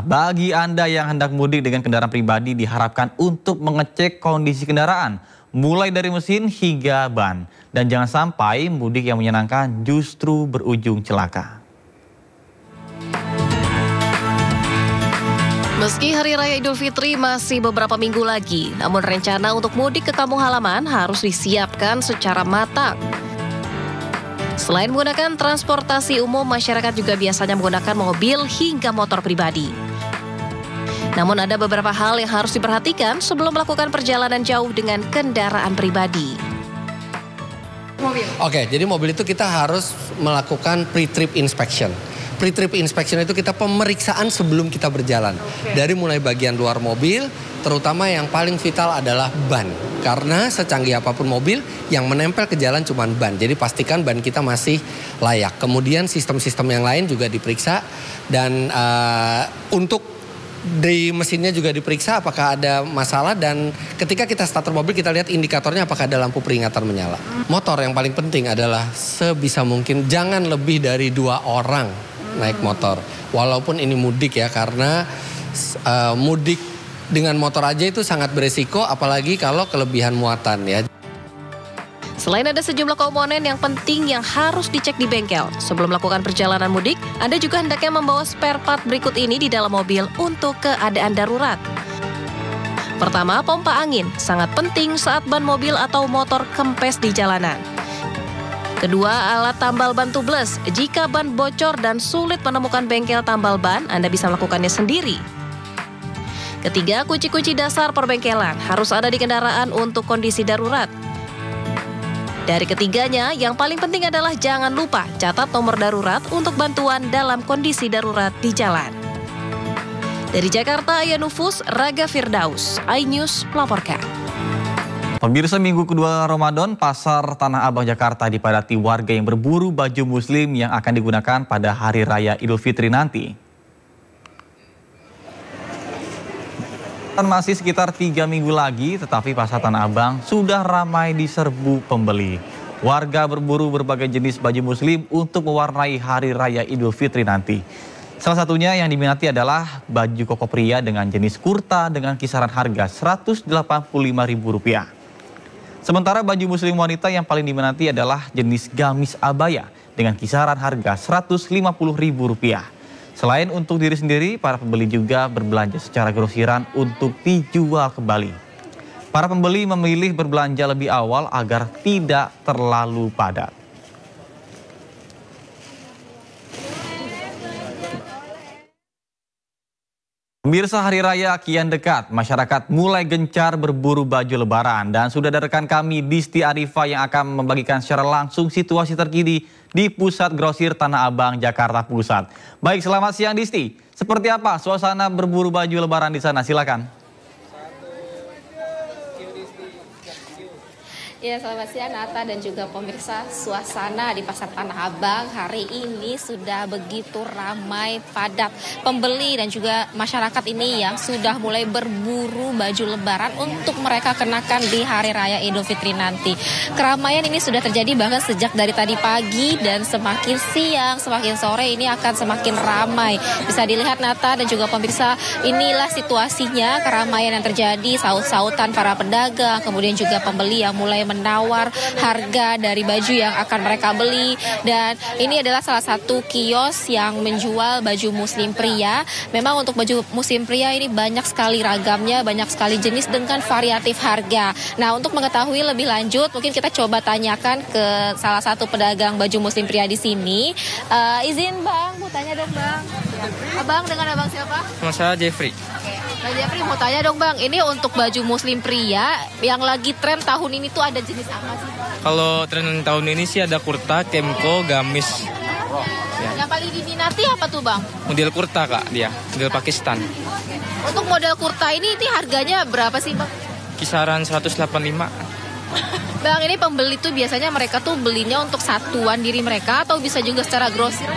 Bagi Anda yang hendak mudik dengan kendaraan pribadi diharapkan untuk mengecek kondisi kendaraan, mulai dari mesin hingga ban. Dan jangan sampai mudik yang menyenangkan justru berujung celaka. Meski Hari Raya Idul Fitri masih beberapa minggu lagi, namun rencana untuk mudik ke kampung halaman harus disiapkan secara matang. Selain menggunakan transportasi umum, masyarakat juga biasanya menggunakan mobil hingga motor pribadi. Namun ada beberapa hal yang harus diperhatikan sebelum melakukan perjalanan jauh dengan kendaraan pribadi. Oke, jadi mobil itu kita harus melakukan pre-trip inspection. Pre-trip inspection itu kita pemeriksaan sebelum kita berjalan. Dari mulai bagian luar mobil, terutama yang paling vital adalah ban. Karena secanggih apapun mobil, yang menempel ke jalan cuma ban. Jadi pastikan ban kita masih layak. Kemudian sistem-sistem yang lain juga diperiksa. Dan untuk di mesinnya juga diperiksa apakah ada masalah. Dan ketika kita starter mobil, kita lihat indikatornya apakah ada lampu peringatan menyala. Motor yang paling penting adalah sebisa mungkin jangan lebih dari 2 orang naik motor. Walaupun ini mudik ya, karena mudik dengan motor aja itu sangat beresiko, apalagi kalau kelebihan muatan ya. Selain ada sejumlah komponen yang penting yang harus dicek di bengkel. Sebelum melakukan perjalanan mudik, Anda juga hendaknya membawa spare part berikut ini di dalam mobil untuk keadaan darurat. Pertama, pompa angin. Sangat penting saat ban mobil atau motor kempes di jalanan. Kedua, alat tambal ban tubeless. Jika ban bocor dan sulit menemukan bengkel tambal ban, Anda bisa melakukannya sendiri. Ketiga, kunci-kunci dasar perbengkelan harus ada di kendaraan untuk kondisi darurat. Dari ketiganya, yang paling penting adalah jangan lupa catat nomor darurat untuk bantuan dalam kondisi darurat di jalan. Dari Jakarta, Aya Nufus, Raga Firdaus, iNews melaporkan. Pemirsa, minggu kedua Ramadan, Pasar Tanah Abang Jakarta dipadati warga yang berburu baju muslim yang akan digunakan pada Hari Raya Idul Fitri nanti. Masih sekitar 3 minggu lagi, tetapi Pasar Tanah Abang sudah ramai diserbu pembeli. Warga berburu berbagai jenis baju muslim untuk mewarnai Hari Raya Idul Fitri nanti. Salah satunya yang diminati adalah baju koko pria dengan jenis kurta dengan kisaran harga Rp185.000. Sementara baju muslim wanita yang paling diminati adalah jenis gamis abaya dengan kisaran harga Rp150.000. Selain untuk diri sendiri, para pembeli juga berbelanja secara grosiran untuk dijual kembali. Para pembeli memilih berbelanja lebih awal agar tidak terlalu padat. Pemirsa, Hari Raya kian dekat, masyarakat mulai gencar berburu baju lebaran. Dan sudah ada rekan kami Disti Arifa yang akan membagikan secara langsung situasi terkini di Pusat Grosir Tanah Abang, Jakarta Pusat. Baik, selamat siang Disti. Seperti apa suasana berburu baju lebaran di sana? Silakan. Ya, selamat siang Nata dan juga pemirsa. Suasana di Pasar Tanah Abang hari ini sudah begitu ramai, padat pembeli dan juga masyarakat ini yang sudah mulai berburu baju lebaran untuk mereka kenakan di Hari Raya Idul Fitri nanti. Keramaian ini sudah terjadi bahkan sejak dari tadi pagi, dan semakin siang, semakin sore ini akan semakin ramai. Bisa dilihat Nata dan juga pemirsa, inilah situasinya, keramaian yang terjadi, saut-sautan para pedagang, kemudian juga pembeli yang mulai menawar harga dari baju yang akan mereka beli. Dan ini adalah salah satu kios yang menjual baju muslim pria. Memang untuk baju muslim pria ini banyak sekali ragamnya, banyak sekali jenis dengan variatif harga. Nah, untuk mengetahui lebih lanjut, mungkin kita coba tanyakan ke salah satu pedagang baju muslim pria di sini. Izin Bang, mau tanya dong Bang. Abang, dengan abang siapa? Nama saya Jeffrey. Bang Jeffrey, mau tanya dong Bang, ini untuk baju muslim pria yang lagi tren tahun ini tuh ada jenis apa sih? Kalau tren tahun ini sih ada kurta, kemko, gamis. Yang paling diminati apa tuh Bang? Model kurta Kak, dia model Pakistan. Untuk model kurta ini harganya berapa sih Bang? Kisaran 185. Bang, ini pembeli tuh biasanya mereka tuh belinya untuk satuan diri mereka atau bisa juga secara grosir?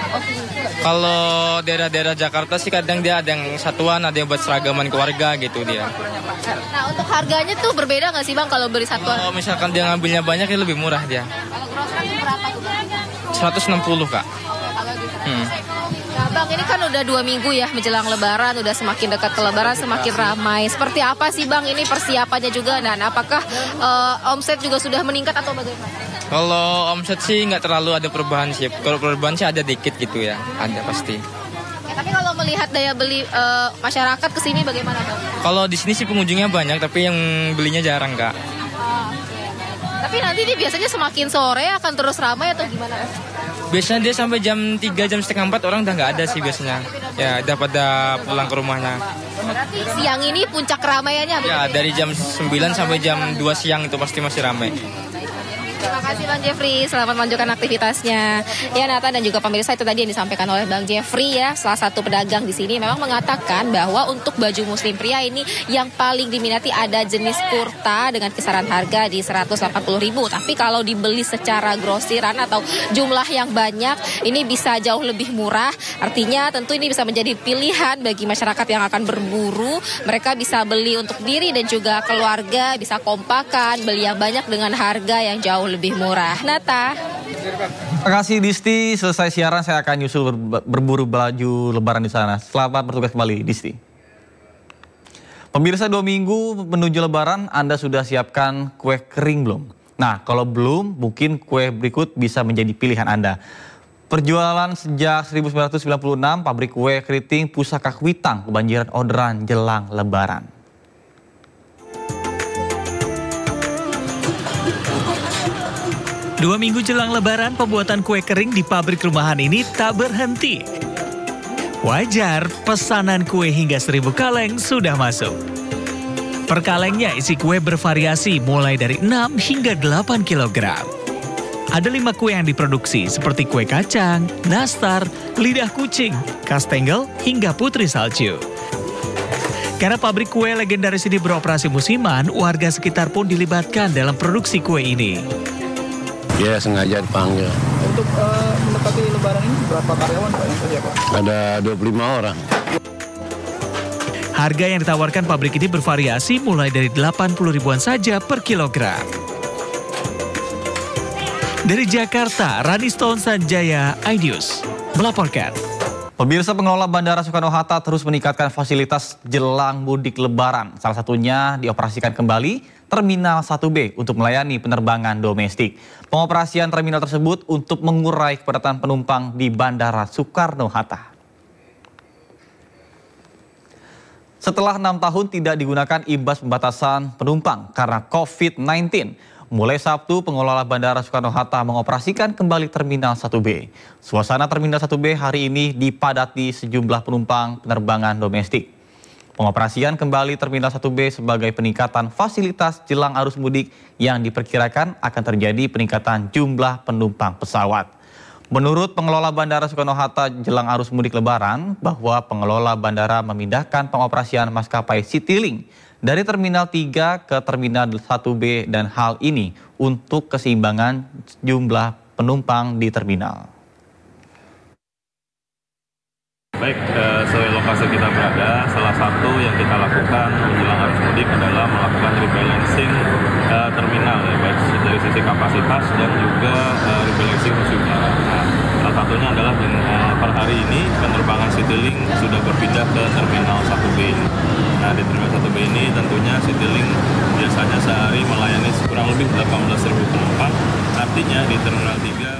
Kalau daerah-daerah Jakarta sih kadang dia ada yang satuan, ada yang buat seragaman keluarga gitu dia. Nah, untuk harganya tuh berbeda nggak sih Bang kalau beli satuan? Kalau misalkan dia ngambilnya banyak ya lebih murah dia. Kalau grosir itu berapa tuh Bang? 160 Kak. Kalau gitu. Nah, Bang, ini kan udah 2 minggu ya menjelang Lebaran, udah semakin dekat ke Lebaran, semakin ramai. Seperti apa sih Bang ini persiapannya juga? Dan apakah omset juga sudah meningkat atau bagaimana? Kalau omset sih nggak terlalu ada perubahan sih. Kalau perubahan sih ada dikit gitu ya, ada pasti. Ya, tapi kalau melihat daya beli masyarakat ke sini bagaimana Bang? Kalau di sini sih pengunjungnya banyak, tapi yang belinya jarang Kak. Oke. Tapi nanti ini biasanya semakin sore akan terus ramai atau gimana? Biasanya dia sampai jam 3, jam setengah 4 orang udah nggak ada sih biasanya. Ya, udah pada pulang ke rumahnya. Berarti siang ini puncak keramaiannya? Ya, dari jam 9 sampai jam 2 siang itu pasti masih ramai. Terima kasih Bang Jeffrey, selamat melanjutkan aktivitasnya. Ya Nathan dan juga pemirsa, itu tadi yang disampaikan oleh Bang Jeffrey ya, salah satu pedagang di sini memang mengatakan bahwa untuk baju muslim pria ini yang paling diminati ada jenis kurta dengan kisaran harga di 180.000. Tapi kalau dibeli secara grosiran atau jumlah yang banyak, ini bisa jauh lebih murah. Artinya tentu ini bisa menjadi pilihan bagi masyarakat yang akan berburu. Mereka bisa beli untuk diri dan juga keluarga, bisa kompakan, beli yang banyak dengan harga yang jauh lebih murah. Nata. Terima kasih Disti, selesai siaran saya akan nyusul berburu baju lebaran di sana. Selamat bertugas kembali Disti. Pemirsa, 2 minggu menuju lebaran, Anda sudah siapkan kue kering belum? Nah, kalau belum, mungkin kue berikut bisa menjadi pilihan Anda. Perjualan sejak 1996, pabrik kue keriting Pusaka Kuitang kebanjiran orderan jelang lebaran. Dua minggu jelang lebaran, pembuatan kue kering di pabrik rumahan ini tak berhenti. Wajar, pesanan kue hingga 1000 kaleng sudah masuk. Per kalengnya isi kue bervariasi mulai dari 6 hingga 8 kg. Ada 5 kue yang diproduksi seperti kue kacang, nastar, lidah kucing, kastengel, hingga putri salju. Karena pabrik kue legendaris ini beroperasi musiman, warga sekitar pun dilibatkan dalam produksi kue ini. Ya, sengaja dipanggil. Untuk mendekati lebaran ini berapa karyawan Pak yang kerja Pak? Ada 25 orang. Harga yang ditawarkan pabrik ini bervariasi mulai dari 80 ribuan saja per kilogram. Dari Jakarta, Raniston Sanjaya, iNews melaporkan. Pemirsa, pengelola Bandara Soekarno-Hatta terus meningkatkan fasilitas jelang mudik lebaran. Salah satunya dioperasikan kembali Terminal 1B untuk melayani penerbangan domestik. Pengoperasian terminal tersebut untuk mengurai kepadatan penumpang di Bandara Soekarno-Hatta. Setelah 6 tahun tidak digunakan imbas pembatasan penumpang karena COVID-19, mulai Sabtu, pengelola Bandara Soekarno-Hatta mengoperasikan kembali Terminal 1B. Suasana Terminal 1B hari ini dipadati sejumlah penumpang penerbangan domestik. Pengoperasian kembali Terminal 1B sebagai peningkatan fasilitas jelang arus mudik yang diperkirakan akan terjadi peningkatan jumlah penumpang pesawat. Menurut pengelola Bandara Soekarno-Hatta jelang arus mudik lebaran, bahwa pengelola bandara memindahkan pengoperasian maskapai Citylink dari Terminal 3 ke Terminal 1B dan hal ini untuk keseimbangan jumlah penumpang di terminal. Baik, sesuai lokasi kita berada, salah satu yang kita lakukan menjelang arus mudik adalah melakukan rebalancing terminal, ya, baik dari sisi kapasitas dan juga rebalancing musim lebaran. Nah, salah satunya adalah per hari ini penerbangan Citylink sudah berpindah ke Terminal 1B ini. Nah, di Terminal 1B ini tentunya Citylink biasanya sehari melayani kurang lebih 18.000 penumpang, artinya di Terminal 3